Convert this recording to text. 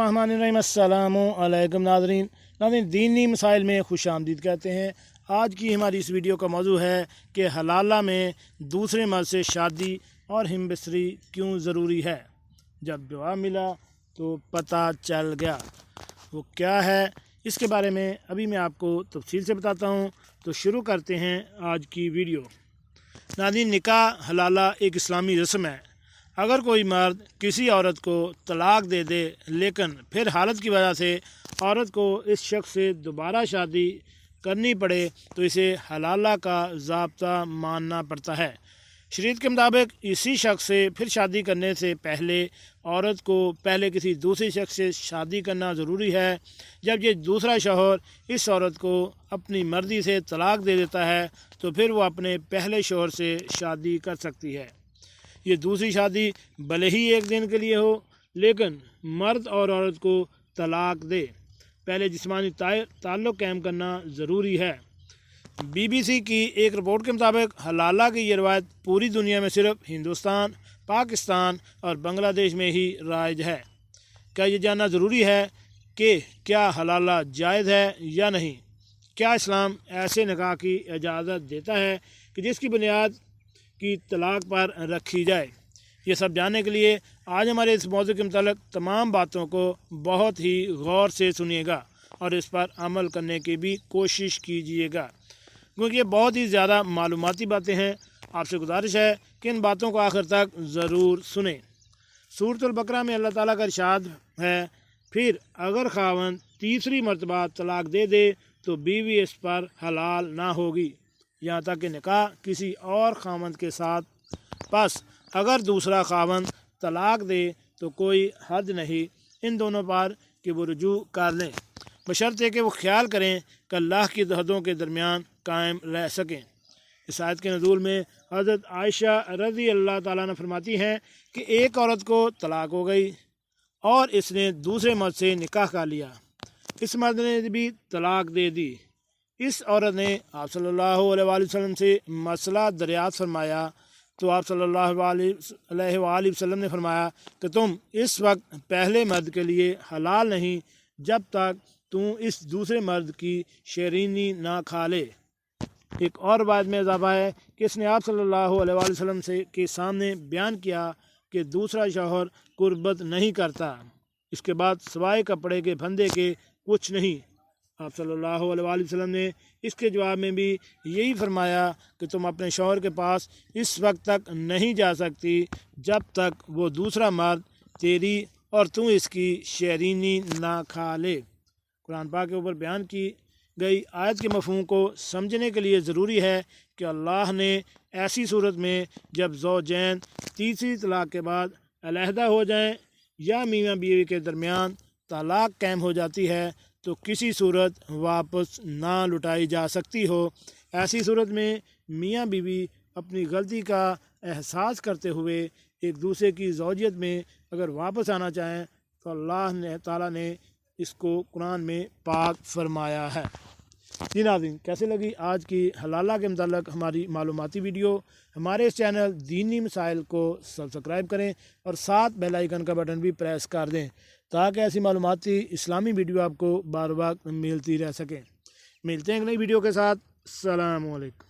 अस्सलामुअलैकुम नाज़रीन दीनी मसाइल में खुश आमदीद कहते हैं। आज की हमारी इस वीडियो का मौजू है कि हलाला में दूसरे मर्द से शादी और हिमबसरी क्यों ज़रूरी है। जब जवाब मिला तो पता चल गया वो क्या है, इसके बारे में अभी मैं आपको तफसील से बताता हूँ। तो शुरू करते हैं आज की वीडियो। नाज़रीन, निकाह हलाला एक इस्लामी रस्म है। अगर कोई मर्द किसी औरत को तलाक दे दे लेकिन फिर हालत की वजह से औरत को इस शख्स से दोबारा शादी करनी पड़े तो इसे हलाला का ज़ाब्ता मानना पड़ता है। शरीयत के मुताबिक इसी शख्स से फिर शादी करने से पहले औरत को पहले किसी दूसरे शख्स से शादी करना ज़रूरी है। जब ये दूसरा शौहर इस औरत को अपनी मर्ज़ी से तलाक दे देता है तो फिर वो अपने पहले शौहर से शादी कर सकती है। ये दूसरी शादी भले ही एक दिन के लिए हो, लेकिन मर्द और औरत को तलाक दे पहले जिस्मानी ताल्लुक़ कायम करना ज़रूरी है। BBC की एक रिपोर्ट के मुताबिक हलाला की ये रवायत पूरी दुनिया में सिर्फ हिंदुस्तान, पाकिस्तान और बांग्लादेश में ही राइज है। क्या ये जानना ज़रूरी है कि क्या हलाला जायज़ है या नहीं? क्या इस्लाम ऐसे निकाह की इजाज़त देता है कि जिसकी बुनियाद की तलाक पर रखी जाए? ये सब जानने के लिए आज हमारे इस मौजू के मुतालिक तमाम बातों को बहुत ही गौर से सुनिएगा और इस पर अमल करने की भी कोशिश कीजिएगा, क्योंकि ये बहुत ही ज़्यादा मालूमाती बातें हैं। आपसे गुजारिश है कि इन बातों को आखिर तक ज़रूर सुने। सूरतुल बकरा में अल्लाह ताला का इरशाद है, फिर अगर खावंद तीसरी मरतबा तलाक दे दे तो बीवी इस पर हलाल ना होगी यहाँ तक कि निकाह किसी और खावंद के साथ। बस अगर दूसरा खावंद तलाक दे तो कोई हद नहीं इन दोनों पर कि वो रुजू कर लें, बशर्ते कि वो ख्याल करें कि अल्लाह की हदों के दरमियान कायम रह सकें। इस आयत के नज़ूल में हज़रत आयशा रज़ी अल्लाह ताला ने फरमाती हैं कि एक औरत को तलाक हो गई और इसने दूसरे मर्द से निकाह कर लिया। इस मर्द ने भी तलाक दे दी। इस औरत ने आप सल्लल्लाहु अलैहि वसल्लम से मसला दरियाफ़त फरमाया तो आप सल्लल्लाहु अलैहि वसल्लम ने फरमाया कि तुम इस वक्त पहले मर्द के लिए हलाल नहीं जब तक तू इस दूसरे मर्द की शरीनी ना खा ले। एक और बात में इजाफा है कि इसने आप सल्लल्लाहु अलैहि वसल्लम से के सामने बयान किया कि दूसरा शौहर कुर्बत नहीं करता, इसके बाद सवाए कपड़े के फंदे के कुछ नहीं। आप सल्लल्लाहु अलैहि वसल्लम ने इसके जवाब में भी यही फरमाया कि तुम अपने शौहर के पास इस वक्त तक नहीं जा सकती जब तक वो दूसरा मर्द तेरी और तू इसकी शरीनी ना खा ले। कुरान पाक के ऊपर बयान की गई आयत के मफ़हूम को समझने के लिए ज़रूरी है कि अल्लाह ने ऐसी सूरत में जब ज़ौजैन तीसरी तलाक के बाद अलहदा हो जाएं या मियाँ बीवी के दरमियान तलाक कायम हो जाती है तो किसी सूरत वापस ना लुटाई जा सकती हो। ऐसी सूरत में मियाँ बीवी अपनी गलती का एहसास करते हुए एक दूसरे की ज़ौजियत में अगर वापस आना चाहें तो अल्लाह ताला ने इसको कुरान में पाक फरमाया है। जी नाज़रीन, कैसे लगी आज की हलाला के मुताल्लिक़ हमारी मालूमाती वीडियो? हमारे इस चैनल दीनी मसाइल को सब्सक्राइब करें और साथ बेल आइकन का बटन भी प्रेस कर दें ताकि ऐसी मालूमाती इस्लामी वीडियो आपको बार बार मिलती रह सकें। मिलते हैं एक नई वीडियो के साथ। अस्सलामु अलैकुम।